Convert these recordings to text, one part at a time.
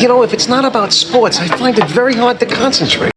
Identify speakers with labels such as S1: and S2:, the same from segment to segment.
S1: You know, if it's not about sports, I find it very hard to concentrate.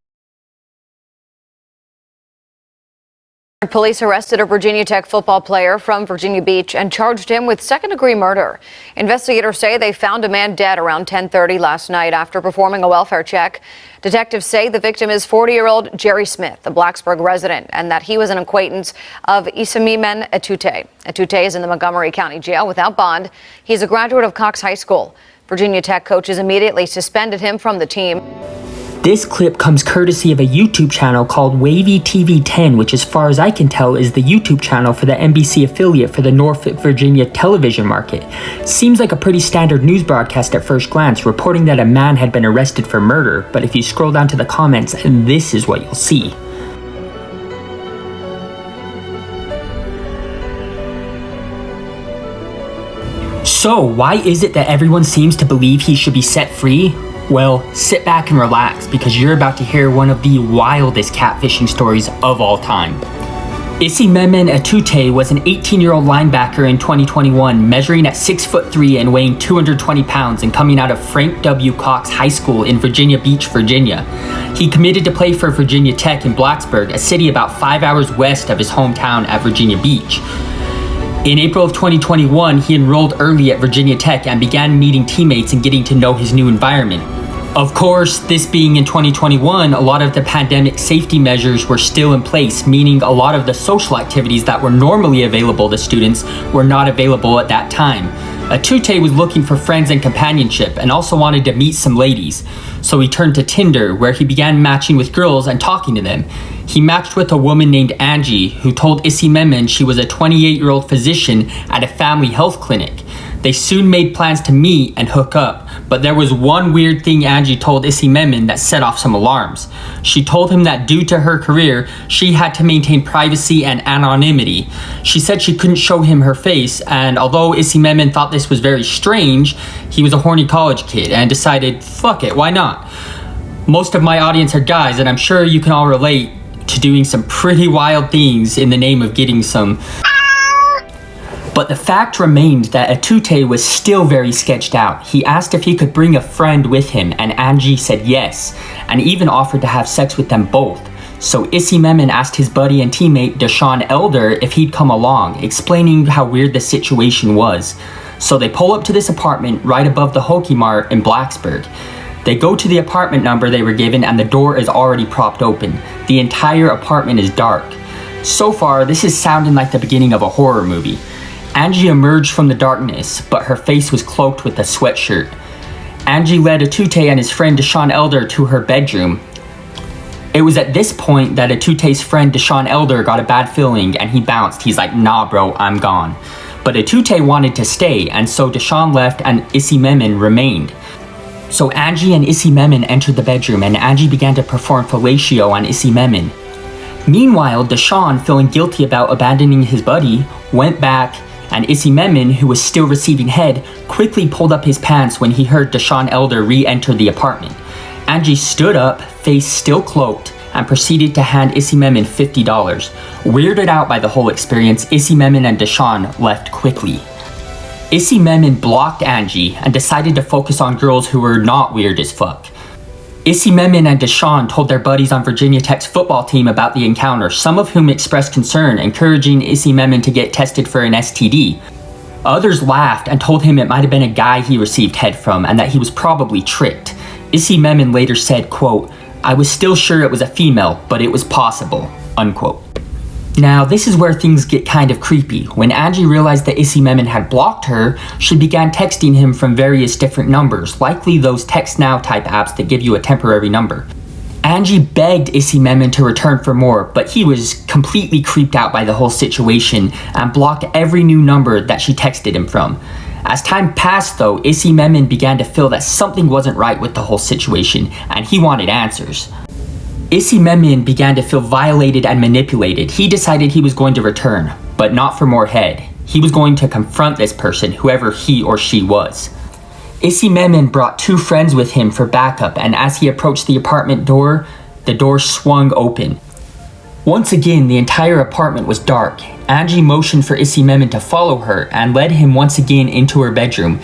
S2: Police arrested a Virginia Tech football player from Virginia Beach and charged him with second-degree murder. Investigators say they found a man dead around 10:30 last night after performing a welfare check. Detectives say the victim is 40-year-old Jerry Smith, a Blacksburg resident, and that he was an acquaintance of Isamimen Etute. Etute is in the Montgomery County Jail without bond. He's a graduate of Cox High School. Virginia Tech coaches immediately suspended him from the team.
S3: This clip comes courtesy of a YouTube channel called Wavy TV 10, which as far as I can tell is the YouTube channel for the NBC affiliate for the Norfolk, Virginia television market. Seems like a pretty standard news broadcast at first glance, reporting that a man had been arrested for murder, but if you scroll down to the comments, this is what you'll see. So, why is it that everyone seems to believe he should be set free? Well, sit back and relax because you're about to hear one of the wildest catfishing stories of all time. Isamimen Etute was an 18-year-old linebacker in 2021, measuring at 6'3" and weighing 220 pounds and coming out of Frank W. Cox High School in Virginia Beach, Virginia. He committed to play for Virginia Tech in Blacksburg, a city about 5 hours west of his hometown at Virginia Beach. In April of 2021, he enrolled early at Virginia Tech and began meeting teammates and getting to know his new environment. Of course, this being in 2021, a lot of the pandemic safety measures were still in place, meaning a lot of the social activities that were normally available to students were not available at that time. Etute was looking for friends and companionship and also wanted to meet some ladies. So he turned to Tinder, where he began matching with girls and talking to them. He matched with a woman named Angie, who told Isamimen she was a 28-year-old physician at a family health clinic. They soon made plans to meet and hook up, but there was one weird thing Angie told Isamimen that set off some alarms. She told him that due to her career, she had to maintain privacy and anonymity. She said she couldn't show him her face, and although Isamimen thought this was very strange, he was a horny college kid and decided, fuck it, why not? Most of my audience are guys, and I'm sure you can all relate to doing some pretty wild things in the name of getting some. But the fact remained that Etute was still very sketched out. He asked if he could bring a friend with him, and Angie said yes, and even offered to have sex with them both. So Isamimen asked his buddy and teammate Deshaun Elder if he'd come along, explaining how weird the situation was. So they pull up to this apartment right above the Hokie Mart in Blacksburg. They go to the apartment number they were given and the door is already propped open. The entire apartment is dark. So far, this is sounding like the beginning of a horror movie. Angie emerged from the darkness, but her face was cloaked with a sweatshirt. Angie led Etute and his friend Deshaun Elder to her bedroom. It was at this point that Etute's friend Deshaun Elder got a bad feeling and he bounced. He's like, nah bro, I'm gone. But Etute wanted to stay, and so Deshaun left and Isamimen remained. So Angie and Isamimen entered the bedroom and Angie began to perform fellatio on Isamimen. Meanwhile, Deshaun, feeling guilty about abandoning his buddy, went back, and Isamimen, who was still receiving head, quickly pulled up his pants when he heard Deshaun Elder re-enter the apartment. Angie stood up, face still cloaked, and proceeded to hand Isamimen $50. Weirded out by the whole experience, Isamimen and Deshaun left quickly. Isamimen blocked Angie and decided to focus on girls who were not weird as fuck. Isamimen and Deshaun told their buddies on Virginia Tech's football team about the encounter, some of whom expressed concern, encouraging Isamimen to get tested for an STD. Others laughed and told him it might have been a guy he received head from and that he was probably tricked. Isamimen later said, quote, "I was still sure it was a female, but it was possible," unquote. Now, this is where things get kind of creepy. When Angie realized that Isamimen had blocked her, she began texting him from various different numbers, likely those text now type apps that give you a temporary number. Angie begged Isamimen to return for more, but he was completely creeped out by the whole situation and blocked every new number that she texted him from. As time passed though, Isamimen began to feel that something wasn't right with the whole situation, and he wanted answers. Isamimen began to feel violated and manipulated. He decided he was going to return, but not for more head. He was going to confront this person, whoever he or she was. Isamimen brought two friends with him for backup, and as he approached the apartment door, the door swung open. Once again, the entire apartment was dark. Angie motioned for Isamimen to follow her and led him once again into her bedroom.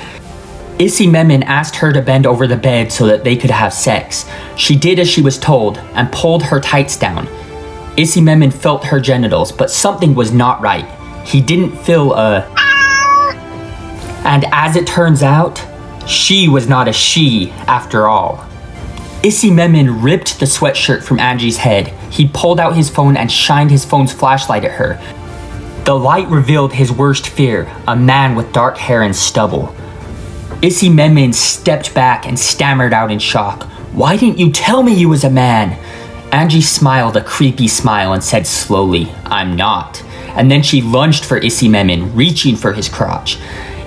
S3: Issy Memon asked her to bend over the bed so that they could have sex. She did as she was told and pulled her tights down. Issy Memon felt her genitals, but something was not right. He didn't feel a... And as it turns out, she was not a she after all. Issy Memon ripped the sweatshirt from Angie's head. He pulled out his phone and shined his phone's flashlight at her. The light revealed his worst fear, a man with dark hair and stubble. Issy Memon stepped back and stammered out in shock. "Why didn't you tell me you was a man?" Angie smiled a creepy smile and said slowly, "I'm not." And then she lunged for Issy Memon, reaching for his crotch.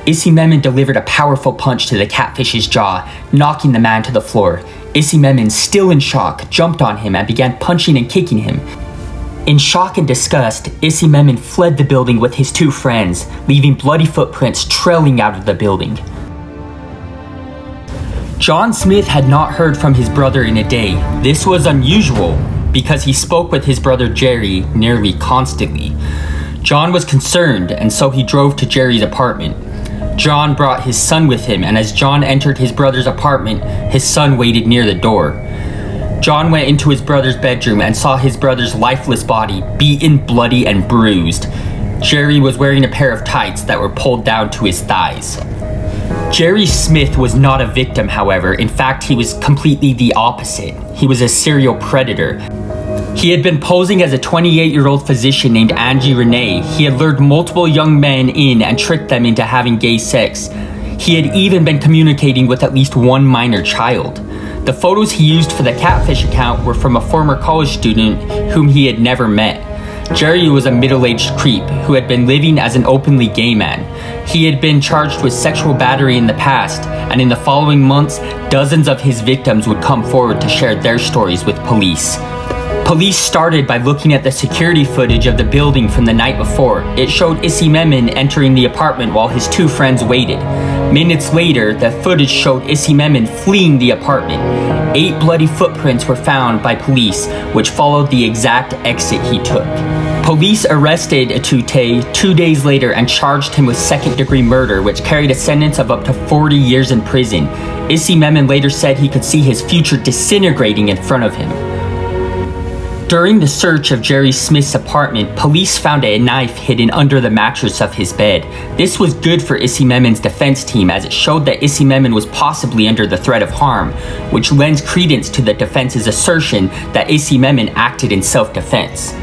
S3: Issy Memon delivered a powerful punch to the catfish's jaw, knocking the man to the floor. Issy Memon, still in shock, jumped on him and began punching and kicking him. In shock and disgust, Issy Memon fled the building with his two friends, leaving bloody footprints trailing out of the building. John Smith had not heard from his brother in a day. This was unusual because he spoke with his brother Jerry nearly constantly. John was concerned, and so he drove to Jerry's apartment. John brought his son with him, and as John entered his brother's apartment, his son waited near the door. John went into his brother's bedroom and saw his brother's lifeless body, beaten, bloody, and bruised. Jerry was wearing a pair of tights that were pulled down to his thighs. Jerry Smith was not a victim, however. In fact, he was completely the opposite. He was a serial predator. He had been posing as a 28-year-old physician named Angie Renee. He had lured multiple young men in and tricked them into having gay sex. He had even been communicating with at least one minor child. The photos he used for the catfish account were from a former college student whom he had never met. Jerry was a middle-aged creep who had been living as an openly gay man. He had been charged with sexual battery in the past, and in the following months, dozens of his victims would come forward to share their stories with police. Police started by looking at the security footage of the building from the night before. It showed Issy Memon entering the apartment while his two friends waited. Minutes later, the footage showed Issy Memon fleeing the apartment. 8 bloody footprints were found by police, which followed the exact exit he took. Police arrested Atute 2 days later and charged him with second-degree murder, which carried a sentence of up to 40 years in prison. Issy Memon later said he could see his future disintegrating in front of him. During the search of Jerry Smith's apartment, police found a knife hidden under the mattress of his bed. This was good for Issy Memon's defense team, as it showed that Issy Memon was possibly under the threat of harm, which lends credence to the defense's assertion that Issy Memon acted in self-defense.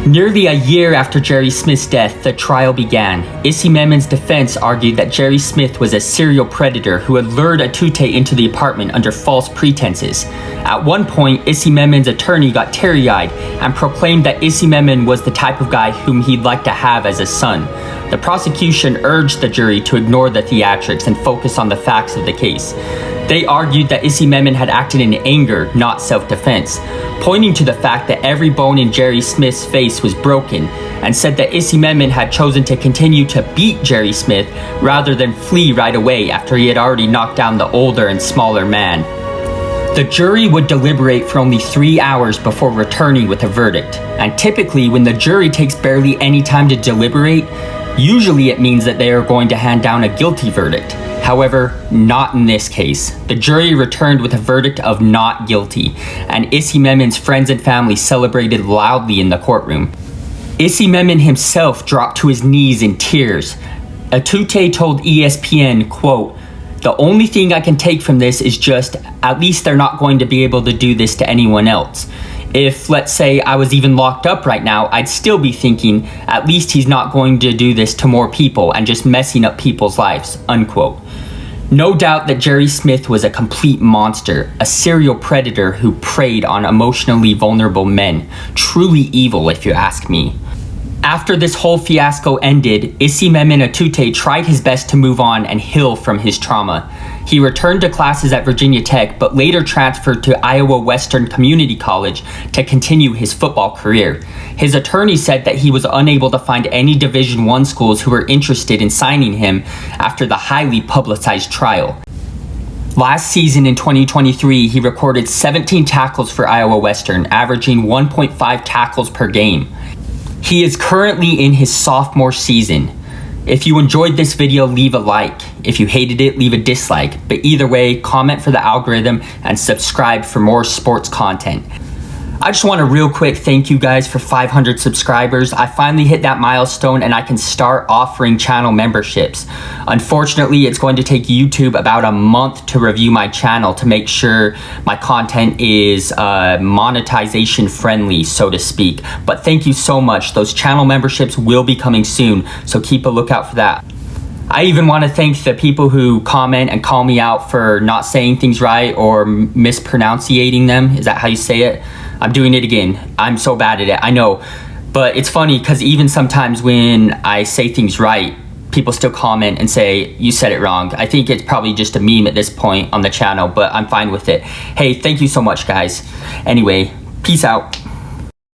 S3: Nearly a year after Jerry Smith's death, the trial began. Issy Memon's defense argued that Jerry Smith was a serial predator who had lured Atute into the apartment under false pretenses. At one point, Issy Memon's attorney got teary-eyed and proclaimed that Issy Memon was the type of guy whom he'd like to have as a son. The prosecution urged the jury to ignore the theatrics and focus on the facts of the case. They argued that Issy Memon had acted in anger, not self-defense, pointing to the fact that every bone in Jerry Smith's face was broken, and said that Issy Memon had chosen to continue to beat Jerry Smith rather than flee right away after he had already knocked down the older and smaller man. The jury would deliberate for only 3 hours before returning with a verdict, and typically when the jury takes barely any time to deliberate, usually it means that they are going to hand down a guilty verdict. However, not in this case. The jury returned with a verdict of not guilty, and Issy Memon's friends and family celebrated loudly in the courtroom. Issy Memon himself dropped to his knees in tears. Atute told ESPN, quote, "The only thing I can take from this is just, at least they're not going to be able to do this to anyone else. If, let's say, I was even locked up right now, I'd still be thinking, at least he's not going to do this to more people and just messing up people's lives," unquote. No doubt that Jerry Smith was a complete monster, a serial predator who preyed on emotionally vulnerable men. Truly evil, if you ask me. After this whole fiasco ended, Issy Memon Atute tried his best to move on and heal from his trauma. He returned to classes at Virginia Tech, but later transferred to Iowa Western Community College to continue his football career. His attorney said that he was unable to find any Division I schools who were interested in signing him after the highly publicized trial. Last season in 2023, he recorded 17 tackles for Iowa Western, averaging 1.5 tackles per game. He is currently in his sophomore season. If you enjoyed this video, leave a like. If you hated it, leave a dislike. But either way, comment for the algorithm and subscribe for more sports content. I just want to real quick thank you guys for 500 subscribers. I finally hit that milestone and I can start offering channel memberships. Unfortunately, it's going to take YouTube about a month to review my channel to make sure my content is monetization friendly, so to speak. But thank you so much. Those channel memberships will be coming soon, so keep a lookout for that. I even want to thank the people who comment and call me out for not saying things right or mispronunciating them. Is that how you say it? I'm doing it again. I'm so bad at it, I know. But it's funny because even sometimes when I say things right, people still comment and say, you said it wrong. I think it's probably just a meme at this point on the channel, but I'm fine with it. Hey, thank you so much, guys. Anyway, peace out.